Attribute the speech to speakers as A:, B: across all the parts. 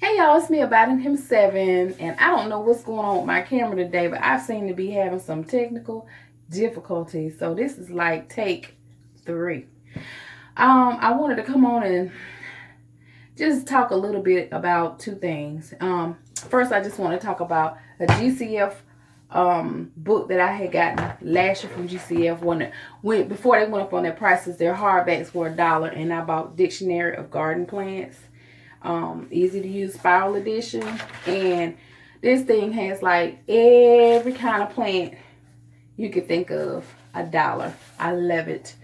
A: Hey y'all, it's me about him 7, and I don't know what's going on with my camera today, but I seem to be having some technical difficulties. So this is like take 3. I wanted to come on and just talk a little bit about 2 things. First, I just want to talk about a GCF book that I had gotten last year from GCF when before they went up on their prices. Their hardbacks were $1, and I bought Dictionary of Garden Plants, easy to use spiral edition, and this thing has like every kind of plant you could think of. $1. I love it.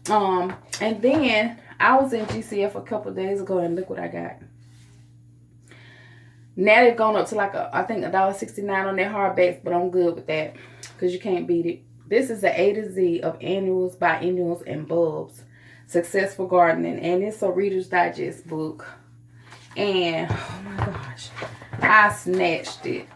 A: And then I was in GCF a couple days ago, and look what I got. Now they've gone up to like I think $1.69 on their hardbacks, but I'm good with that because you can't beat it. This is the A to Z of annuals, biennials, and bulbs. Successful gardening, and it's a Reader's Digest book. And oh my gosh, I snatched it.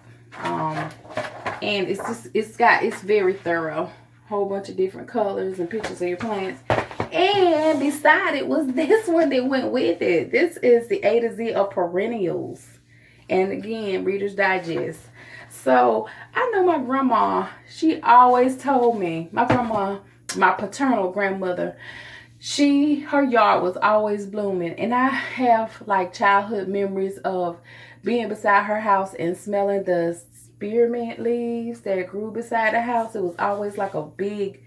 A: And it's very thorough. Whole bunch of different colors and pictures of your plants. And beside it was this one that went with it. This is the A to Z of perennials. And again, Reader's Digest. So I know my grandma, she always told me, my grandma, my paternal grandmother, her yard was always blooming. And I have like childhood memories of being beside her house and smelling the spearmint leaves that grew beside the house. It was always like a big,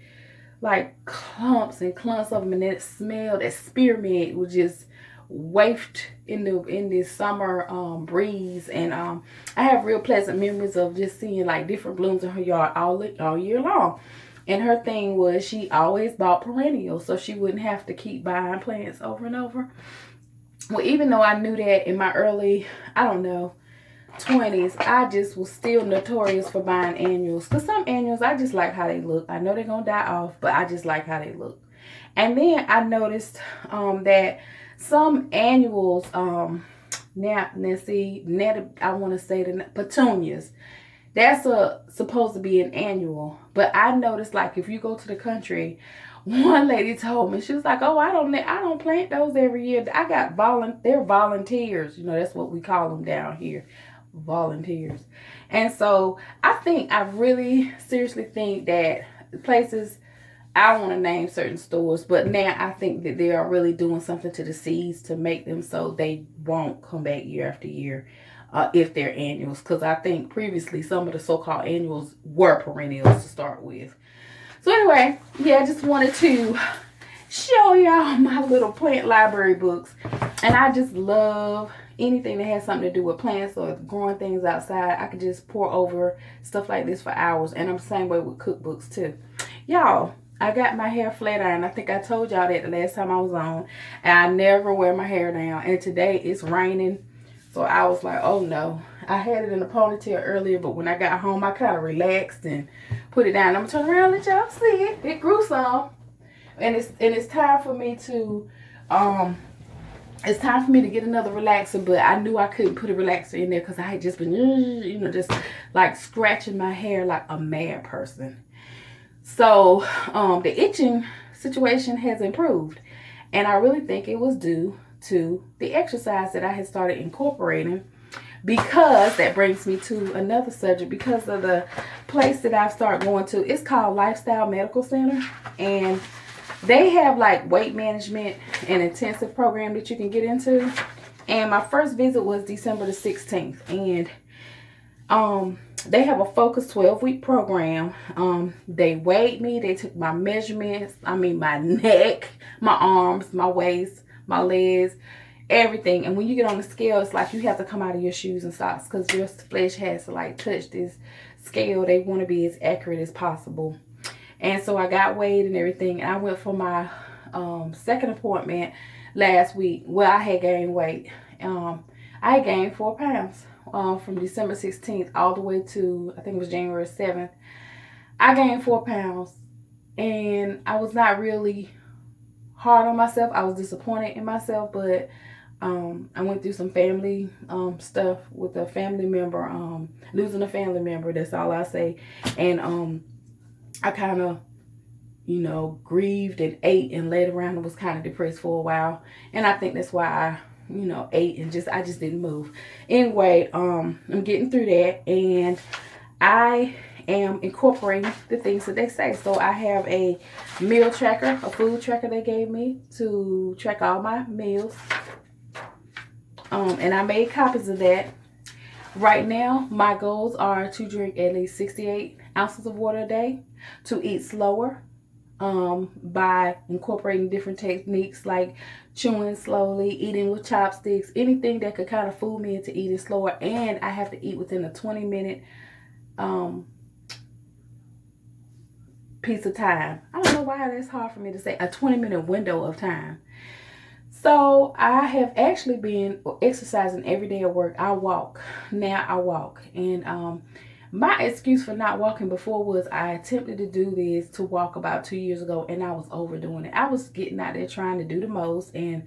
A: like clumps and clumps of them, and that smell, that spearmint would just waft in the summer breeze. And I have real pleasant memories of just seeing like different blooms in her yard all year long. And her thing was she always bought perennials, so she wouldn't have to keep buying plants over and over. Well, even though I knew that in my early, I don't know, 20s, I just was still notorious for buying annuals. Because some annuals, I just like how they look. I know they're going to die off, but I just like how they look. And then I noticed that some annuals, I want to say the petunias, that's supposed to be an annual. But I noticed, like, if you go to the country, one lady told me, she was like, oh, I don't plant those every year. I got they're volunteers. You know, that's what we call them down here, volunteers. And so I really seriously think that places, I don't want to name certain stores, but now I think that they are really doing something to the seeds to make them so they won't come back year after year. If they're annuals, because I think previously some of the so-called annuals were perennials to start with. So anyway, yeah, I just wanted to show y'all my little plant library books. And I just love anything that has something to do with plants or growing things outside. I could just pour over stuff like this for hours. And I'm the same way with cookbooks too. Y'all, I got my hair flat iron. I think I told y'all that the last time I was on. And I never wear my hair down. And today it's raining. So I was like, oh no. I had it in a ponytail earlier, but when I got home, I kind of relaxed and put it down. I'm going to turn around and let y'all see it. It grew some. And it's time for me to, get another relaxer, but I knew I couldn't put a relaxer in there because I had just been, just like scratching my hair like a mad person. So the itching situation has improved. And I really think it was due to the exercise that I had started incorporating, because that brings me to another subject. Because of the place that I've started going to, it's called Lifestyle Medical Center, and they have like weight management and intensive program that you can get into. And my first visit was December the 16th, and they have a focused 12-week program. They weighed me, they took my measurements, my neck, my arms, my waist, my legs, everything. And when you get on the scale, it's like you have to come out of your shoes and socks because your flesh has to like touch this scale. They want to be as accurate as possible. And so I got weighed and everything. And I went for my second appointment last week. Well, I had gained weight. I had gained 4 pounds from December 16th all the way to, I think it was January 7th. I gained 4 pounds. And I was not really hard on myself. I was disappointed in myself, but I went through some family stuff with a family member, losing a family member. That's all I say. And I kind of, grieved and ate and laid around and was kind of depressed for a while. And I think that's why I you know, ate and I just didn't move. Anyway, I'm getting through that, and I am incorporating the things that they say. So I have a meal tracker, a food tracker they gave me to track all my meals. And I made copies of that. Right now, my goals are to drink at least 68 ounces of water a day, to eat slower, by incorporating different techniques like chewing slowly, eating with chopsticks, anything that could kind of fool me into eating slower. And I have to eat within a 20-minute piece of time. I don't know why that's hard for me to say, a 20-minute window of time. So I have actually been exercising every day at work. I walk. Now I walk. And my excuse for not walking before was I attempted to do this to walk about 2 years ago, and I was overdoing it. I was getting out there trying to do the most and,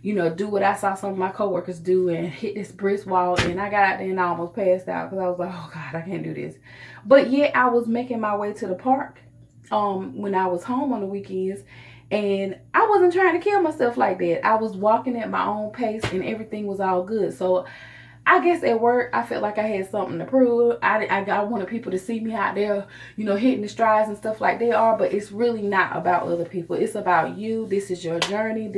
A: you know, do what I saw some of my coworkers do and hit this brisk wall. And I got out there and I almost passed out because I was like, oh God, I can't do this. But yet I was making my way to the park when I was home on the weekends. And I wasn't trying to kill myself like that. I was walking at my own pace and everything was all good. So I guess at work, I felt like I had something to prove. I wanted people to see me out there, you know, hitting the strides and stuff like they are. But it's really not about other people. It's about you. This is your journey.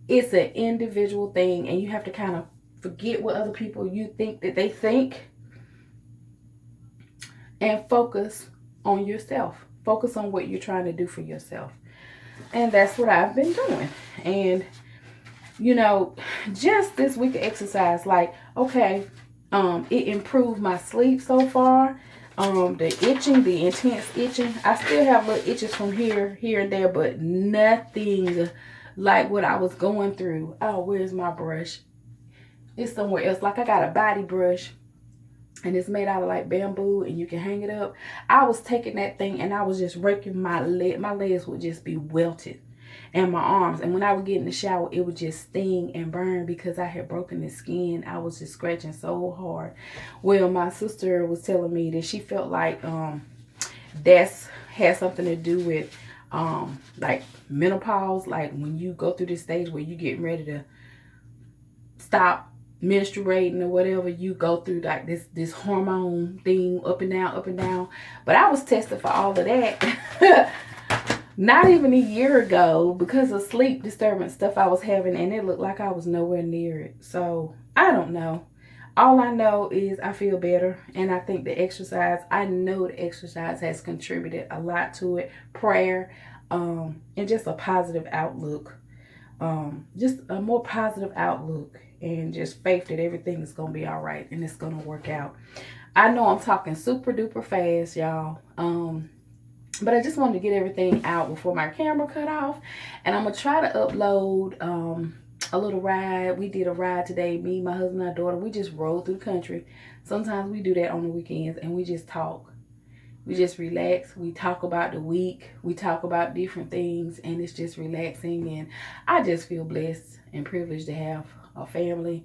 A: It's an individual thing. And you have to kind of forget what other people you think that they think and focus on yourself. Focus on what you're trying to do for yourself. And that's what I've been doing. And, you know, just this week of exercise, like, okay, it improved my sleep so far. The itching, the intense itching. I still have little itches from here and there, but nothing like what I was going through. Oh, where's my brush? It's somewhere else. Like I got a body brush. And it's made out of like bamboo and you can hang it up. I was taking that thing and I was just raking my leg. My legs would just be welted and my arms. And when I would get in the shower, it would just sting and burn because I had broken the skin. I was just scratching so hard. Well, my sister was telling me that she felt like that's had something to do with like menopause. Like when you go through this stage where you're getting ready to stop menstruating or whatever, you go through like this hormone thing, up and down. But I was tested for all of that not even a year ago because of sleep disturbance stuff I was having, and it looked like I was nowhere near it. So I don't know. All I know is I feel better, and I think the exercise, I know the exercise has contributed a lot to it. Prayer, and just a positive outlook, just a more positive outlook, and just faith that everything is going to be all right and it's going to work out. I know I'm talking super duper fast, y'all. But I just wanted to get everything out before my camera cut off. And I'm going to try to upload a little ride. We did a ride today. Me, my husband, and our daughter. We just rode through the country. Sometimes we do that on the weekends and we just talk. We just relax. We talk about the week. We talk about different things, and it's just relaxing. And I just feel blessed and privileged to have a family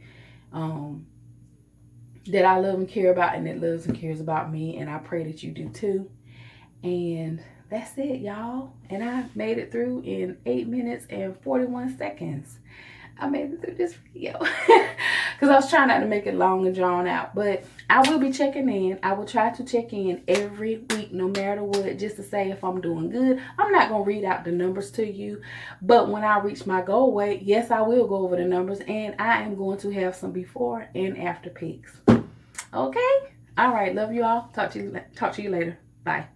A: that I love and care about, and that loves and cares about me. And I pray that you do too. And that's it, y'all. And I made it through in 8 minutes and 41 seconds. I made it through this video because I was trying not to make it long and drawn out. But I will be checking in. I will try to check in every week, no matter what, just to say if I'm doing good. I'm not going to read out the numbers to you. But when I reach my goal weight, yes, I will go over the numbers. And I am going to have some before and after pics. Okay? All right. Love you all. Talk to you later. Bye.